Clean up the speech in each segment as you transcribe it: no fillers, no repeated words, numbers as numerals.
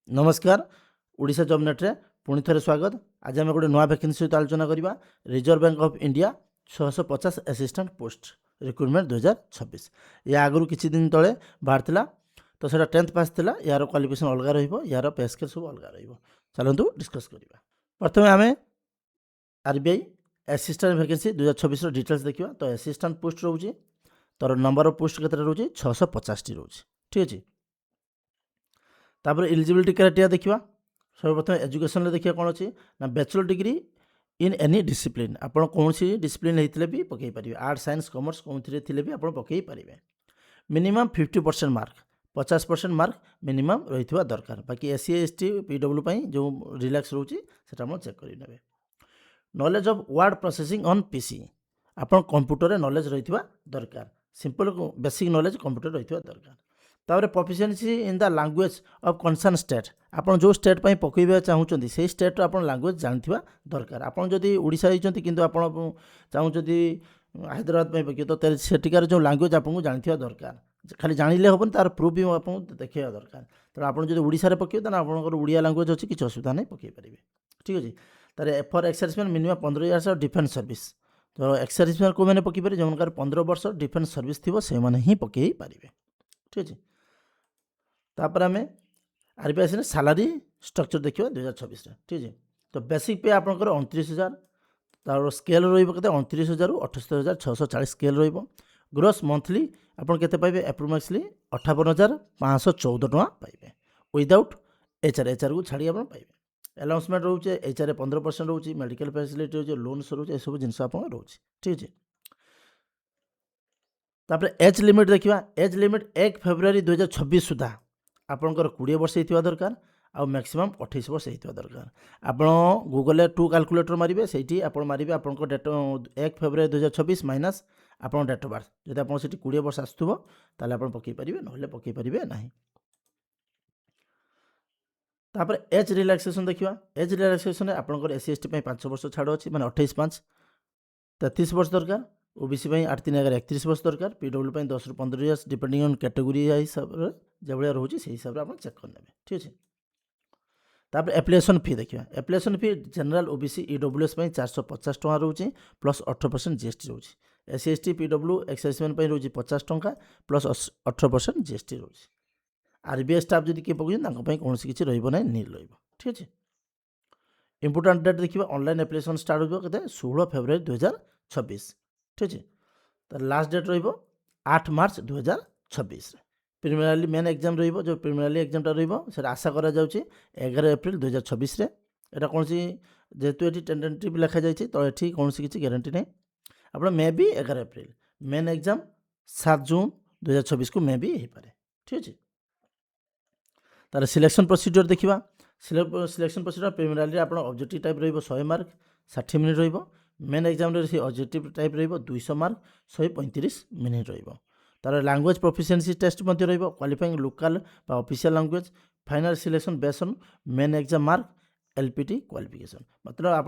नमस्कार Odisha job net रे पुणी थे स्वागत। आज आम गोटे नुआ वैकेंसी सहित आलोचना करवा। Reserve bank of India 650 assistant post recruitment 2026 या आगु किसी दिन तले बाहर तो सर 10th पास था। यार क्वालिफिकेशन अलग रहा पे स्केल सब अलग रहा। डिस्कस करवा। प्रथम आम आरबीआई असिस्टेंट वैकेंसी 2026 डिटेल्स देखा। तो असिस्टेंट पोस्ट रोचे तर नंबर ऑफ पोस्ट के रोचे 650 टी रोचे। ठीक अच्छे। तापर एलिजिबिलिटी क्राइटेरिया देखा। सर्वप्रथम एजुकेशन देखिए कौन अच्छी ना bachelor degree in any discipline. आपड़ कौन सी डिसिप्लिन होते भी पकई पारे। आर्ट्स साइंस कॉमर्स कौन थे भी आप पकई पारे। मिनिमम 50% मार्क 50% मार्क मिनिमम रही दरकार। बाकी एससी एसटी पीडब्ल्यू जो रिलैक्स रोचे चेक करेंगे। Knowledge of word processing on PC आप कंप्यूटर नॉलेज रही दरकार। सिंपल बेसिक नॉलेज कंप्यूटर रही दरकार। तापर proficiency in the language of concern state आप जो स्टेट पर पकड़ा चाहूँगी से स्टेट आप लैंग्वेज जानते दरकार। आप जदि ओडिशा होती कि आप चाहूँगी हैदराबाद में पकड़ तो सेठिकार जो लैंग्वेज आपको जानते दरकार। खाली जानिले हेन तार प्रूफ भी आपको देखा दरकार। तेनाली आप जो ओडिशा पकड़े तो आपंकर ओडिया लैंग्वेज अच्छी किसी असुविधा नहीं पकई पारे। ठीक अच्छे। तार for ex-serviceman minimum 15 years of defence service. तो एक्सर्विसमैन को मैंने पकई पारे जो 15 वर्ष डिफेंस सर्विस थी से ही पकई पारे। ठीक अच्छे। तापर आम आरबीआई से सैलरी स्ट्रक्चर देखा 2026। ठीक है। तो बेसिक पे आपंकर 29,000 तार स्केल रही 29,000 ରୁ 78,640 स्केल रही। ग्रोस मंथली आपड़ पाइबे एप्रोक्सिमेटली 58,514 टका पाइबे विदाउट एचआर को छाड़ी आप पाइबे। अलाउंसमेंट रोचे एचआर 15% रोचे। मेडिकल फैसिलिटी रोचे लोन्स रोचे सब जिनस आप रोचे। ठीक है। तापर एज लिमिट देखा। एज लिमिट 1 फेब्रुआरी 2026 सुधा आपंकर 20 वर्ष होता दरकार आ मैक्सिमम 28 वर्ष होता दरकार। आप गूगल 2 कैलकुलेटर मारे से आप मारे आप डेट 1 फेब्रुआरी 2026 माइनस आप डेट ऑफ बर्थ जब आप 20 वर्ष आसुव ताले आप पकई पारे ना पकई पारे ना। तापर एज रिलैक्सेशन देखा। एज रिलैक्सेशन आपंकर एससी एसटी 5 वर्ष छाड़ अच्छी मैंने 28/5 33 वर्ष दरकार। ओबीसी 8/3 31 वर्ष दरकार। पीडब्ल्यू 10 ରୁ 15 इयर्स डिपेंडिंग ऑन कैटेगरी हिसाब से जो भाया रोचे से हिसाब से आप चेक करने। ठीक है। तापर एप्लिकेशन फी देखा। एप्लिकेशन फी जनरल ओबीसी ईडब्ल्यूएस 450 टका रोचे प्लस 18% जीएसटी रोचे। एससी एसटी पीडब्ल्यू एक्सर्विसमैन रोचे 50 टका प्लस 18% जीएसटी रोचे। आरबीआई स्टाफ जब किए पकड़ कौन किसी रही नील रही। ठीक है। इंपोर्टाट डेट देखिए ऑनलाइन एप्लिकेशन स्टार्ट हो 16 फेब्रुआरी 2026। ठीक है। तो लास्ट डेट रही 8 मार्च 2026। प्रिलिमिनारी मेन एग्जाम रही जो प्रिलिमिनारी एग्जामटा रही आशा करा 11 एप्रिल 2026। यहाँ कौन सी जेहेतु ये टेंटेटिव लिखा जाए तो ये कौन सी किसी गारंटी नहीं। आप मे भी 11 एप्रिल मेन एग्जाम 7 जून 2026 को मे भी हो पाए। ठीक है। तार सिलेक्शन प्रोसीजर देखा। सिलेक्शन प्रोसीजर प्रिलिमिनारी आप ऑब्जेक्टिव टाइप रही 100 मार्क 60 मिनिट रही। मेन एग्जाम ऑब्जेक्टिव टाइप रही 200 मार्क 135 मिनिट रही। तार लैंग्वेज प्रोफिशिएंसी टेस्ट रही qualifying local official language. Final selection based on main exam mark LPT qualification. मतलब आप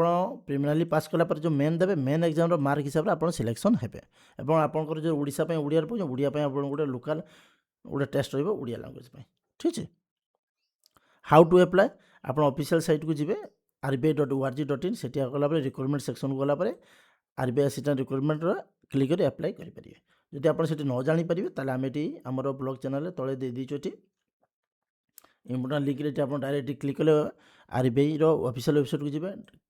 प्रिलिमिनारी पास कलापर जो मेन देवे मेन एग्जाम मार्क हिसाब से आप सिलेक्शन हेबे। एवं आपंकर जो ओडिशा ओडिया ओडिया गोटे लोकल गोटे टेस्ट रही ओडिया लैंग्वेज। ठीक है। हाउ टू एप्लाय आप ऑफिशियल साइट को जी rbi.org.in से गलापर रिक्रुटमेंट सेक्शन को गलापर आरबीआई असिस्टेंट रिक्रुटमेंट क्लिक कर एप्लाय करेंगे। जदि आप न जानीपारे ताले आम ये आमर ब्लॉग चैनल तले देदेचु। इम्पोर्टाट लिंक आप डायरेक्ट क्लिक कले आरबीआई ऑफिशियल वेबसाइट को जी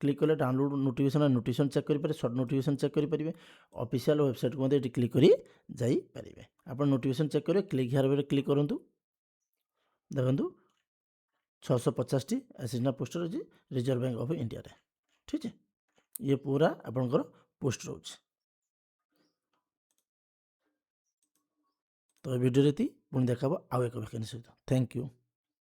क्लिक कले डाउनलोड नोटिफिकेशन चेक करेंगे। सर्ट नोटिफिकेशन चेक करेंगे। ऑफिशियल वेबसाइट को क्लिक कर जापरेंगे। आप नोटिफिकेशन चेक करेंगे क्लिक हियर क्लिक करूँ देखूँ 650 टी असिस्टेंट पोस्ट रही रिजर्व बैंक ऑफ इंडिया रे। ठीक है। ये पूरा आपंकर पोस्ट रोचे। तो वीडियो पुणी देखा आउ एक वैकेंसी सहित। Thank you.